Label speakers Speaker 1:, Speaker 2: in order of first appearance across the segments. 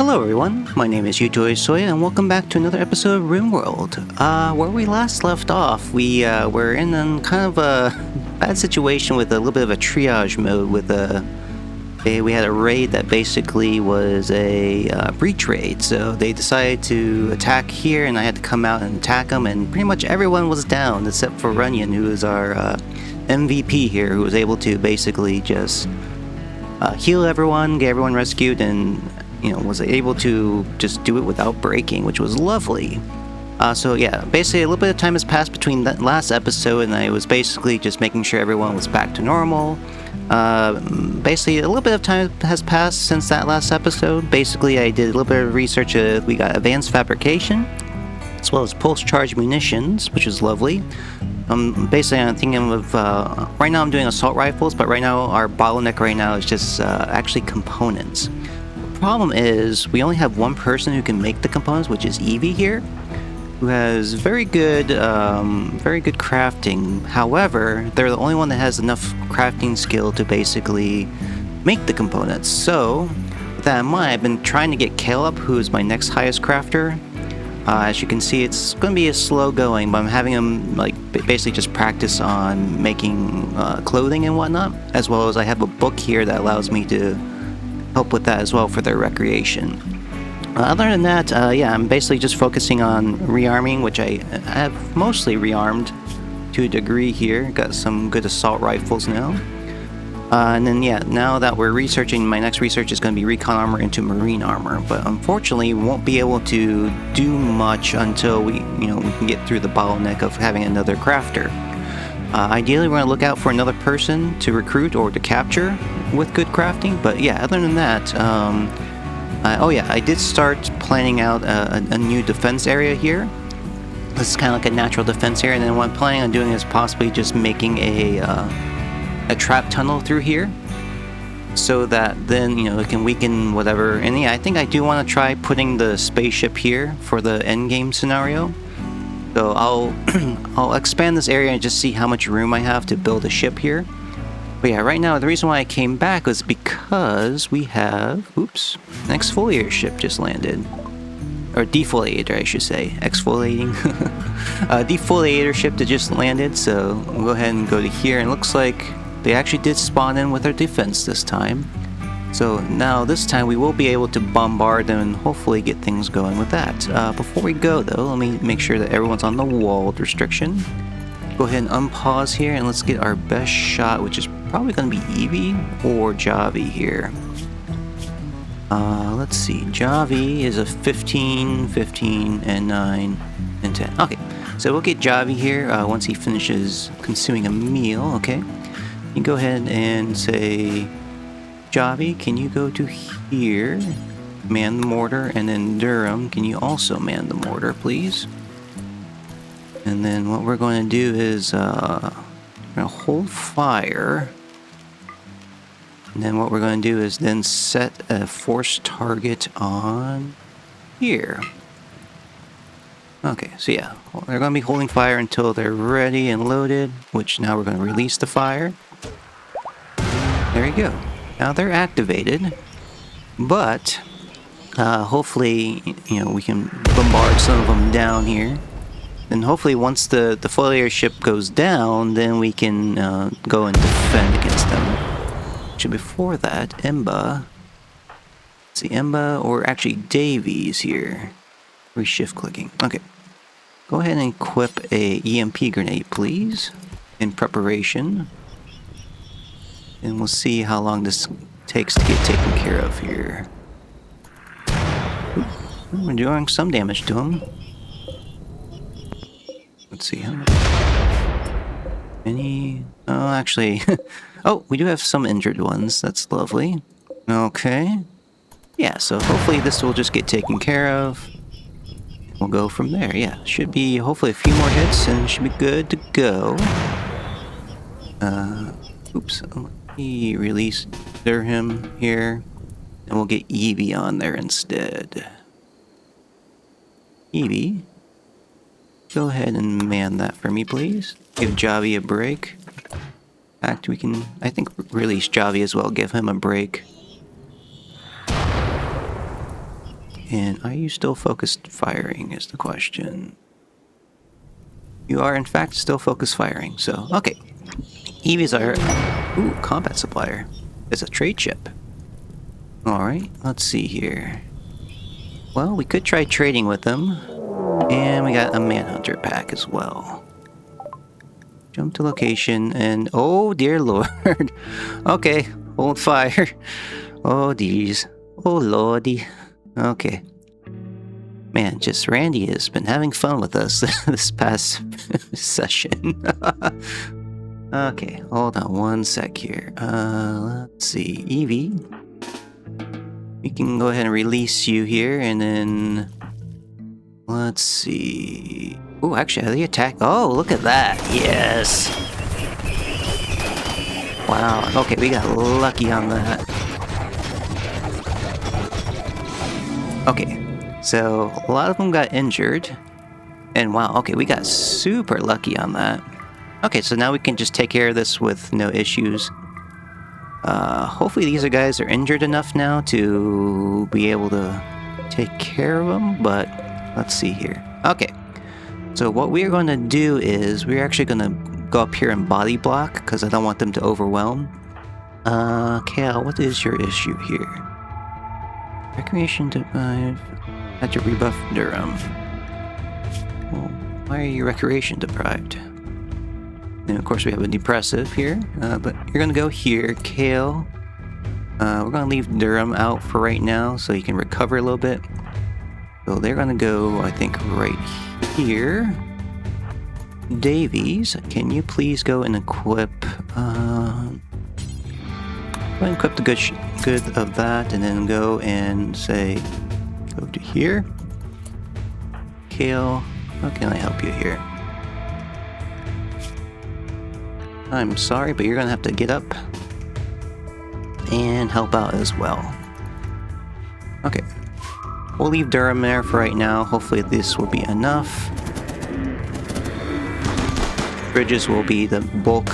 Speaker 1: Hello everyone, my name is YutoIsoya and welcome back to another episode of Rimworld. Where we last left off, we were in kind of a bad situation with a little bit of a triage mode with we had a raid that basically was a breach raid, so they decided to attack here and I had to come out and attack them, and pretty much everyone was down except for Runyon, who is our MVP here, who was able to basically just heal everyone, get everyone rescued, and was able to just do it without breaking, which was lovely. So yeah, basically a little bit of time has passed between that last episode and I was basically just making sure everyone was back to normal. Basically a little bit of time has passed since that last episode. Basically I did a little bit of research. We got advanced fabrication, as well as pulse charge munitions, which is lovely. Basically I'm thinking of, right now I'm doing assault rifles, but right now our bottleneck right now is just actually components. Problem is we only have one person who can make the components, which is Evie here, who has very good crafting. However, they're the only one that has enough crafting skill to basically make the components. So with that in mind, I've been trying to get Caleb, who is my next highest crafter. As you can see, it's going to be a slow going, but I'm having him basically just practice on making clothing and whatnot, as well as I have a book here that allows me to help with that as well for their recreation. Other than that, yeah, I'm basically just focusing on rearming, which I have mostly rearmed to a degree here. Got some good assault rifles now. And then yeah, now that we're researching, my next research is going to be recon armor into marine armor, but unfortunately we won't be able to do much until we can get through the bottleneck of having another crafter. Ideally, we're going to look out for another person to recruit or to capture with good crafting, but yeah, other than that, oh yeah, I did start planning out a new defense area here. This is kind of like a natural defense area, and then what I'm planning on doing is possibly just making a trap tunnel through here, so that then, it can weaken whatever. And yeah, I think I do want to try putting the spaceship here for the end game scenario. So I'll expand this area and just see how much room I have to build a ship here. But yeah, right now the reason why I came back was because we have, oops, an exfoliator ship just landed. Or defoliator, I should say. Exfoliating. Defoliator ship that just landed, so we'll go ahead and go to here, and it looks like they actually did spawn in with their defense this time. So now this time we will be able to bombard them and hopefully get things going with that. Before we go though, let me make sure that everyone's on the walled restriction. Go ahead and unpause here and let's get our best shot, which is probably going to be Evie or Javi here. Let's see, Javi is a 15, 15, and 9, and 10. Okay, so we'll get Javi here once he finishes consuming a meal, okay? You go ahead and say, Javi, can you go to here, man the mortar, and then Durham, can you also man the mortar, please? And then what we're going to do is we're going to hold fire, and then what we're going to do is then set a force target on here. Okay, so yeah, they're going to be holding fire until they're ready and loaded, which now we're going to release the fire. There you go. Now they're activated, but hopefully, we can bombard some of them down here. And hopefully once the defoliator ship goes down, then we can go and defend against them. Actually, before that, Emba, let's see, Emba, or actually Davies here. Shift clicking. Okay. Go ahead and equip a EMP grenade, please, in preparation. And we'll see how long this takes to get taken care of here. We're doing some damage to him. Let's see how much. Any? Oh, actually, oh, we do have some injured ones. That's lovely. Okay. Yeah, so hopefully this will just get taken care of. We'll go from there. Yeah, should be hopefully a few more hits and should be good to go. Oops. Let me release Durham here, and we'll get Evie on there instead. Evie, go ahead and man that for me, please. Give Javi a break. In fact, we can, I think, release Javi as well. Give him a break. And are you still focused firing is the question. You are in fact still focused firing, so okay. Eevees are... Ooh, combat supplier. It's a trade ship. Alright, let's see here. Well, we could try trading with them. And we got a Manhunter pack as well. Jump to location and... Oh, dear lord. Okay, hold fire. Oh, geez. Oh, lordy. Okay. Man, just Randy has been having fun with us this past session. Okay, hold on one sec here. Let's see. Evie. We can go ahead and release you here, and then... Let's see... Oh, actually, how do you attack? Oh, look at that! Yes! Wow, okay, we got lucky on that. Okay, so a lot of them got injured. And wow, okay, we got super lucky on that. Okay, so now we can just take care of this with no issues. Hopefully these guys are injured enough now to be able to take care of them, but let's see here. Okay, so what we're going to do is we're actually going to go up here and body block because I don't want them to overwhelm. Kale, what is your issue here? Recreation deprived. Had to rebuff Durham. Well, why are you recreation deprived? And of course we have a depressive here, but you're gonna go here, Kale. We're gonna leave Durham out for right now so he can recover a little bit. So they're gonna go, I think, right here. Davies, can you please go and equip, go and equip the good of that, and then go and say, go to here. Kale, how can I help you here? I'm sorry, but you're gonna have to get up and help out as well. Okay. We'll leave Durham there for right now. Hopefully this will be enough. Bridges will be the bulk,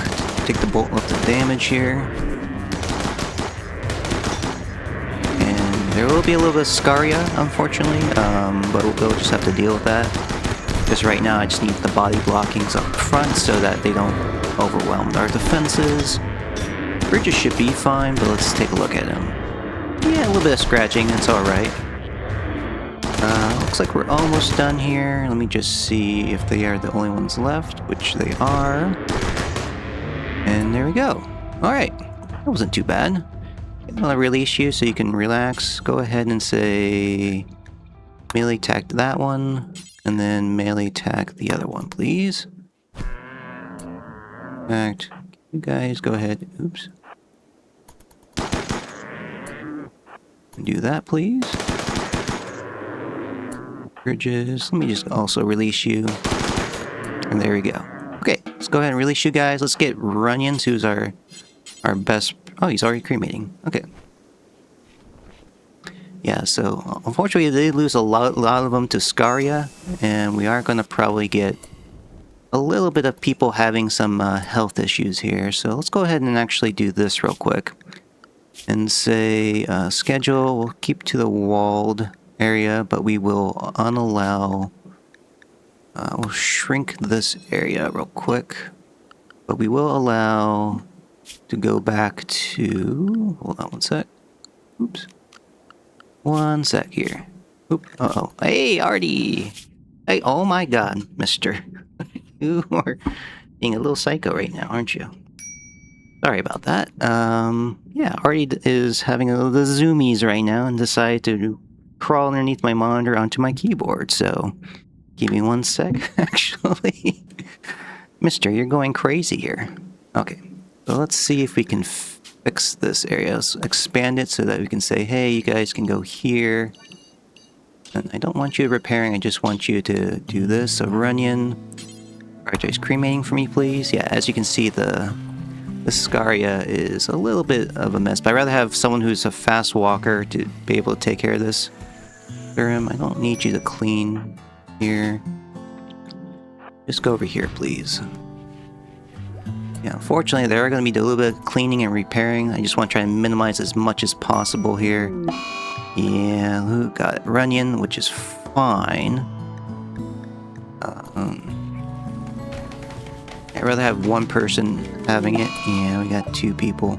Speaker 1: take the bulk of the damage here. And there will be a little bit of Scaria, unfortunately, but we'll just have to deal with that. Because right now I just need the body blockings up front so that they don't overwhelm our defenses. Bridges should be fine, but let's take a look at him. Yeah, a little bit of scratching, that's alright. Looks like we're almost done here. Let me just see if they are the only ones left, which they are. And there we go. Alright, that wasn't too bad. I'll release you so you can relax. Go ahead and say melee attack that one, and then melee attack the other one, please. In fact, you guys go ahead. Oops. Do that, please. Bridges. Let me just also release you. And there we go. Okay, let's go ahead and release you guys. Let's get Runyons, who's our best... Oh, he's already cremating. Okay. Yeah, so unfortunately they lose a lot of them to Scaria, and we are going to probably get a little bit of people having some health issues here. So let's go ahead and actually do this real quick. And say schedule, we'll keep to the walled area, but we will unallow... we'll shrink this area real quick. But we will allow to go back to... Hold on one sec. Oops. One sec here. Oop. Uh-oh. Hey, Artie! Hey, oh my god, mister. You are being a little psycho right now, aren't you? Sorry about that. Yeah, Artie is having the zoomies right now and decided to crawl underneath my monitor onto my keyboard, so... Give me one sec, actually. Mister, you're going crazy here. Okay, so let's see if we can fix this area. Let's expand it so that we can say, hey, you guys can go here. And I don't want you repairing, I just want you to do this. So Runyon, prioritize cremating for me, please. Yeah, as you can see, the Scaria is a little bit of a mess, but I'd rather have someone who's a fast walker to be able to take care of this. Durham, I don't need you to clean here. Just go over here, please. Yeah, unfortunately, there are going to be a little bit of cleaning and repairing. I just want to try and minimize as much as possible here. Yeah, who got it? Runyon, which is fine. I'd rather have one person having it. Yeah, we got 2 people.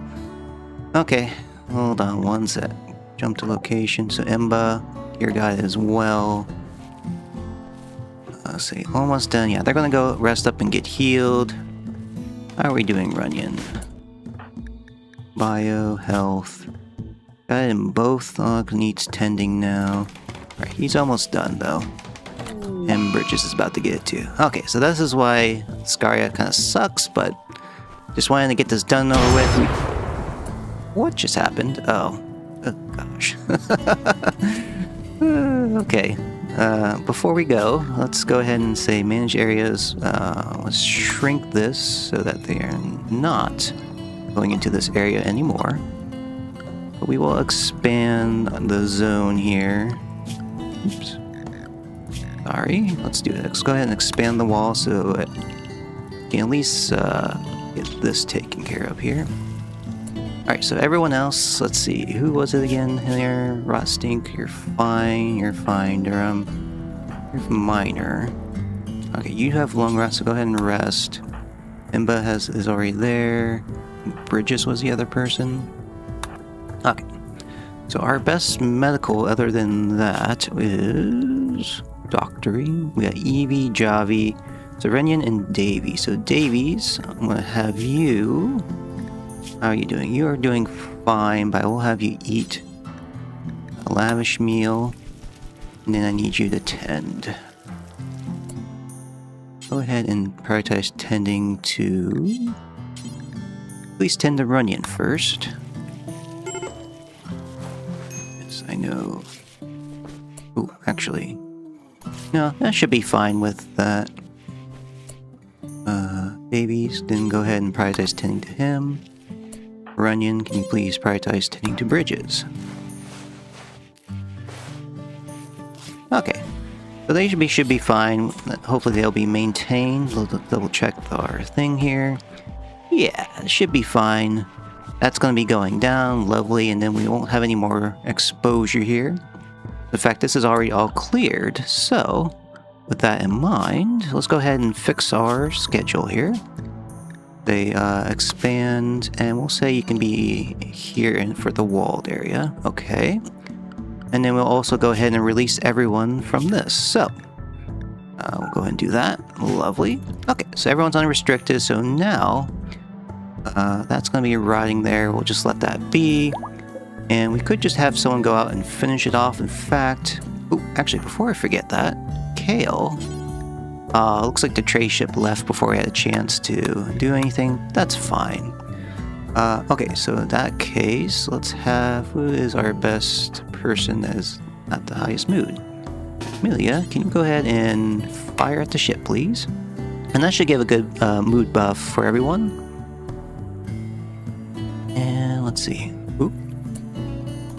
Speaker 1: Okay, hold on one sec. Jump to location. So Emba, here got it as well. Let's see, almost done. Yeah, they're gonna go rest up and get healed. How are we doing, Runyon? Bio, health. Got it in both. Needs tending now. Alright, he's almost done though. And Bridges is about to get it too. Okay, so this is why Scaria kind of sucks, but just wanted to get this done over with. What just happened? Oh gosh. Okay. Before we go, let's go ahead and say manage areas. Let's shrink this so that they are not going into this area anymore. But we will expand the zone here. Oops. Sorry, let's do this. Let's go ahead and expand the wall so it can at least get this taken care of here. Alright, so everyone else, let's see, who was it again here? Rot Stink, you're fine, Durham. You're minor. Okay, you have long rest, so go ahead and rest. Imba is already there. Bridges was the other person. Okay, so our best medical other than that is doctoring. We got Evie, Javi, Serenian, and Davy. So Davies, I'm gonna have you. How are you doing? You are doing fine, but I will have you eat a lavish meal, and then I need you to tend. Go ahead and prioritize tending to... Please tend to Runyon first. Yes, I know. Oh, actually... No, that should be fine with that. Babies, then go ahead and prioritize tending to him. Runyon, can you please prioritize tending to Bridges? Okay, so they should be fine. Hopefully they'll be maintained. We'll double check our thing here. Yeah, it should be fine. That's going to be going down, lovely, and then we won't have any more exposure here. In fact, this is already all cleared, so with that in mind, let's go ahead and fix our schedule here. They expand, and we'll say you can be here for the walled area. Okay. And then we'll also go ahead and release everyone from this. So, we'll go ahead and do that. Lovely. Okay, so everyone's unrestricted, so now that's going to be rotting there. We'll just let that be. And we could just have someone go out and finish it off. In fact, ooh, actually, before I forget that, Kale... looks like the trade ship left before we had a chance to do anything. That's fine. Okay, so in that case, let's have... Who is our best person that is at the highest mood? Amelia, can you go ahead and fire at the ship, please? And that should give a good mood buff for everyone. And let's see. Oop.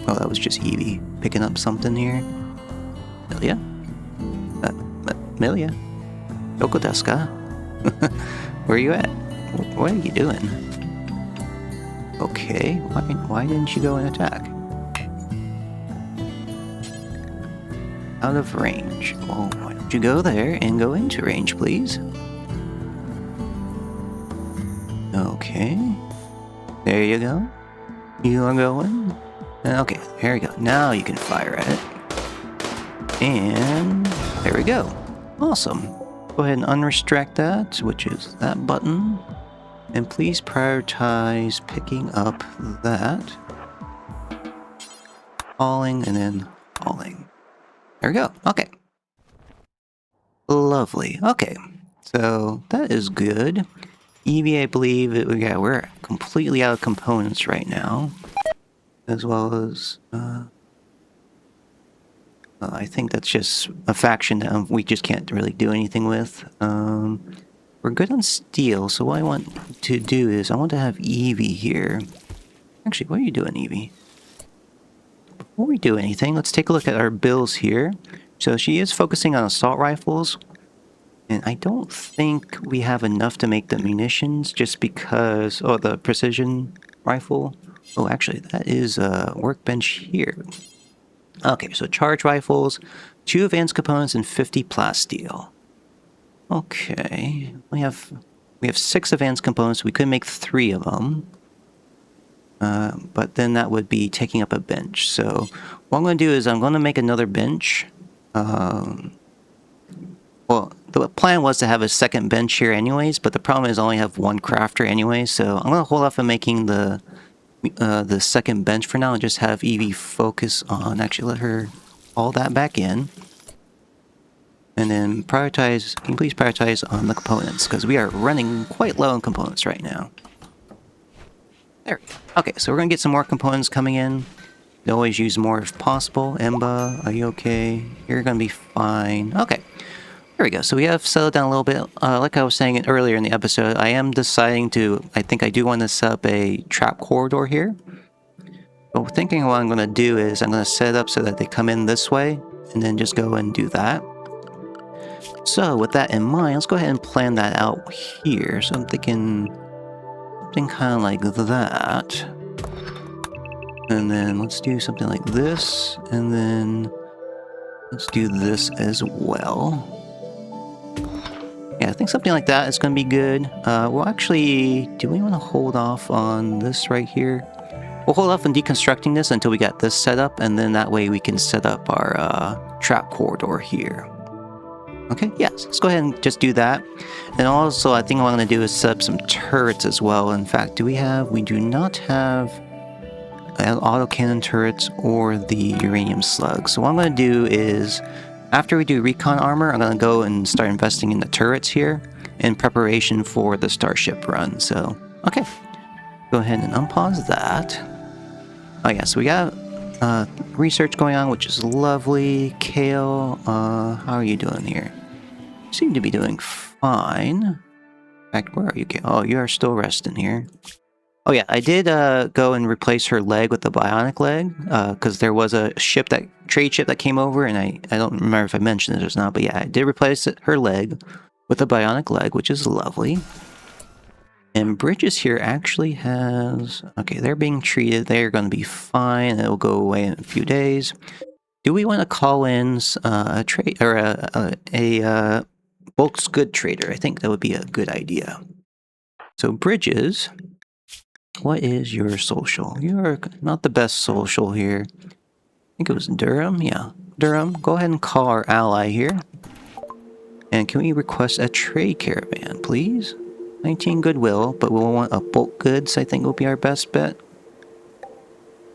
Speaker 1: Oh, that was just Evie picking up something here. Amelia? Amelia? Yokodeska? Where are you at? What are you doing? Okay, why didn't you go and attack? Out of range. Well, why don't you go there and go into range, please? Okay. There you go. You are going. Okay, here we go. Now you can fire at it. And there we go. Awesome. Go ahead and unrestrict that, which is that button. And please prioritize picking up that. Hauling and then hauling. There we go. Okay. Lovely. Okay. So that is good. Evie, I believe, we're completely out of components right now. As well as, I think that's just a faction that we just can't really do anything with. We're good on steel, so what I want to do is I want to have Evie here. Actually, what are you doing, Evie? Before we do anything, let's take a look at our bills here. So she is focusing on assault rifles. And I don't think we have enough to make the munitions just because... Oh, the precision rifle. Oh, actually, that is a workbench here. Okay, so charge rifles, 2 advanced components, and 50 plasteel. Okay, we have 6 advanced components. We could make 3 of them. But then that would be taking up a bench. So what I'm going to do is I'm going to make another bench. Well, the plan was to have a second bench here anyways, but the problem is I only have 1 crafter anyway, so I'm going to hold off on making the second bench for now and just have Evie focus on... Actually, let her haul that back in. And then prioritize... Can you please prioritize on the components, because we are running quite low on components right now. There we go. Okay, so we're going to get some more components coming in. You always use more if possible. Emba, are you okay? You're going to be fine. Okay. There we go. So we have settled down a little bit. Like I was saying earlier in the episode, I am deciding to... I think I do want to set up a trap corridor here. But thinking what I'm going to do is I'm going to set it up so that they come in this way, and then just go and do that. So with that in mind, let's go ahead and plan that out here. So I'm thinking something kind of like that. And then let's do something like this. And then let's do this as well. Yeah, I think something like that is going to be good. Well, actually, do we want to hold off on this right here? We'll hold off on deconstructing this until we got this set up, and then that way we can set up our trap corridor here. Okay, yes, let's go ahead and just do that. And also, I think what I'm going to do is set up some turrets as well. In fact, do we have... We do not have autocannon turrets or the uranium slugs. So what I'm going to do is... After we do recon armor, I'm going to go and start investing in the turrets here in preparation for the starship run. So, okay. Go ahead and unpause that. Oh yeah, so we got research going on, which is lovely. Kale, how are you doing here? You seem to be doing fine. In fact, where are you, Kale? Oh, you are still resting here. Oh yeah, I did go and replace her leg with the bionic leg, because there was a trade ship that came over, and I don't remember if I mentioned it or not, but yeah, I did replace her leg with a bionic leg, which is lovely. And Bridges here actually has... Okay, they're being treated, they're going to be fine, it'll go away in a few days. Do we want to call in a trade, or a bulk's good trader? I think that would be a good idea. So Bridges... What is your social? You're not the best social here. I think it was Durham. Yeah, Durham. Go ahead and call our ally here. And can we request a trade caravan, please? 19 goodwill, but we'll want a bulk goods, I think will be our best bet.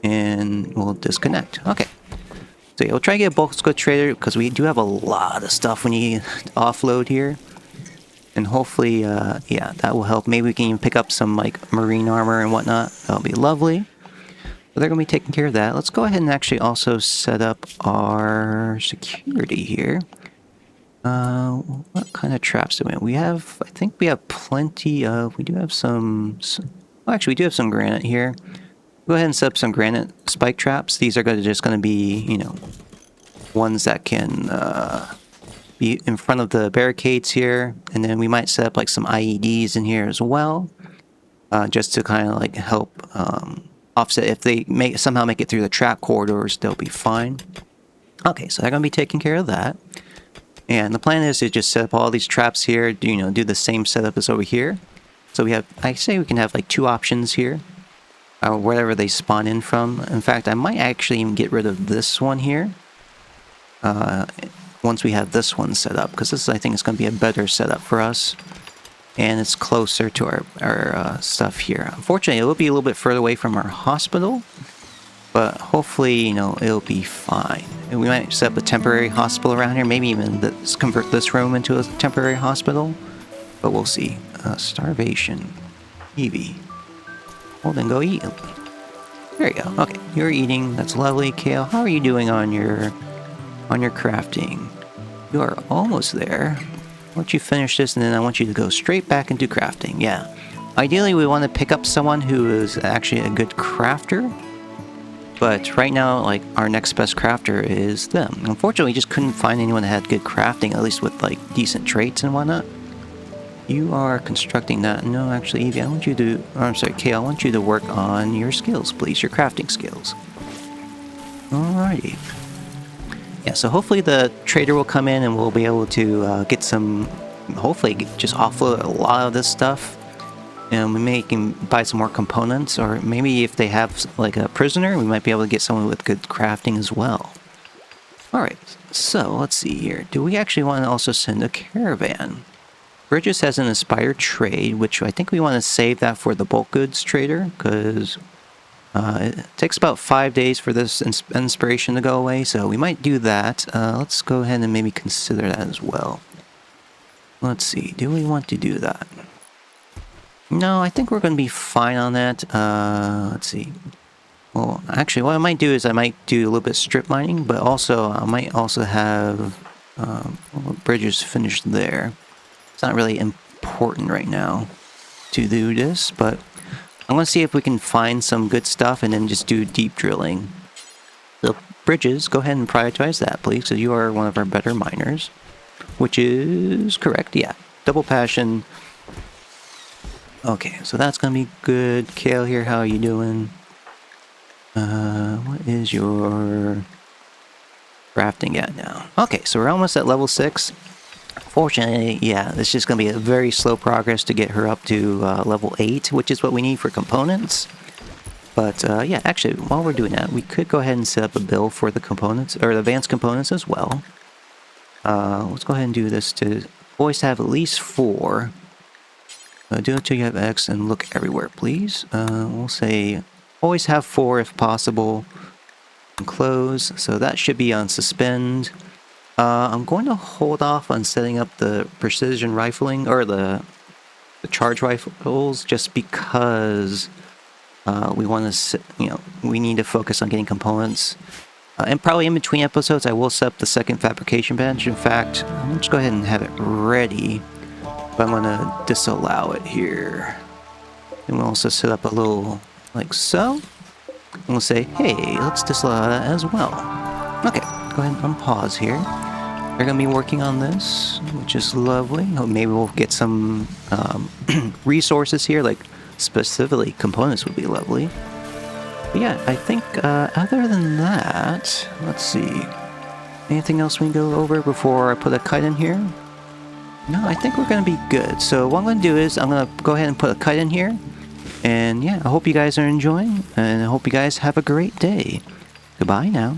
Speaker 1: And we'll disconnect. Okay. So yeah, we'll try to get a bulk goods trader because we do have a lot of stuff we need to offload here. And hopefully, yeah, that will help. Maybe we can even pick up some, like, marine armor and whatnot. That'll be lovely. So they're going to be taking care of that. Let's go ahead and actually also set up our security here. What kind of traps do we have? We have, I think we have plenty of... We do have some... Well, actually, we do have some granite here. Go ahead and set up some granite spike traps. These are just going to be, you know, ones that can... be in front of the barricades here, and then we might set up like some IEDs in here as well, just to kind of like help offset. If they somehow make it through the trap corridors, they'll be fine. Okay, so they're gonna be taking care of that, and the plan is to just set up all these traps here. Do the same setup as over here. So we have, I say we can have like 2 options here, wherever they spawn in from. In fact, I might actually even get rid of this one here. Once we have this one set up, because this I think is going to be a better setup for us, and it's closer to our stuff here. Unfortunately, it will be a little bit further away from our hospital, but hopefully, it'll be fine. And we might set up a temporary hospital around here, maybe even convert this room into a temporary hospital, but we'll see. Starvation. Evie. Well, then go eat. There you go. Okay, you're eating. That's lovely. Kale, how are you doing on your crafting? You are almost there. Why don't you finish this, and then I want you to go straight back into crafting. Yeah. Ideally, we want to pick up someone who is actually a good crafter. But right now, like, our next best crafter is them. Unfortunately, we just couldn't find anyone that had good crafting, at least with, like, decent traits and whatnot. You are constructing that. No, actually, Evie, I want you to... Oh, I'm sorry, Kay, I want you to work on your skills, please. Your crafting skills. Alrighty. Yeah, so hopefully the trader will come in and we'll be able to get some... Hopefully just offload a lot of this stuff. And we may can buy some more components, or maybe if they have like a prisoner, we might be able to get someone with good crafting as well. Alright, so let's see here. Do we actually want to also send a caravan? Bridges has an inspired trade, which I think we want to save that for the bulk goods trader, because it takes about 5 days for this inspiration to go away, so we might do that. Let's go ahead and maybe consider that as well. Let's see, do we want to do that? No, I think we're going to be fine on that. Let's see. Well, actually, what I might do is I might do a little bit of strip mining, but also I might also have bridges finished there. It's not really important right now to do this, but I'm going to see if we can find some good stuff and then just do deep drilling. So, bridges, go ahead and prioritize that, please, because you are one of our better miners. Which is correct, yeah. Double passion. Okay, so that's gonna be good. Kale here, how are you doing? What is your crafting at now? Okay, so we're almost at level 6. Fortunately, yeah, it's just gonna be a very slow progress to get her up to level 8, which is what we need for components. But yeah, actually, while we're doing that, we could go ahead and set up a build for the components, or the advanced components as well. Let's go ahead and do this to always have at least 4. Do it until you have X and look everywhere, please. We'll say always have 4 if possible. And close, so that should be on suspend. I'm going to hold off on setting up the precision rifling, or the charge rifles, just because we want to, we need to focus on getting components. And probably in between episodes, I will set up the second fabrication bench. In fact, I'm just go ahead and have it ready. But I'm going to disallow it here. And we'll also set up a little like so. And we'll say, hey, let's disallow that as well. Okay, go ahead and unpause here. We're going to be working on this, which is lovely. Oh, maybe we'll get some resources here, like specifically components would be lovely. But yeah, I think other than that, let's see. Anything else we can go over before I put a kite in here? No, I think we're going to be good. So what I'm going to do is I'm going to go ahead and put a kite in here. And yeah, I hope you guys are enjoying, and I hope you guys have a great day. Goodbye now.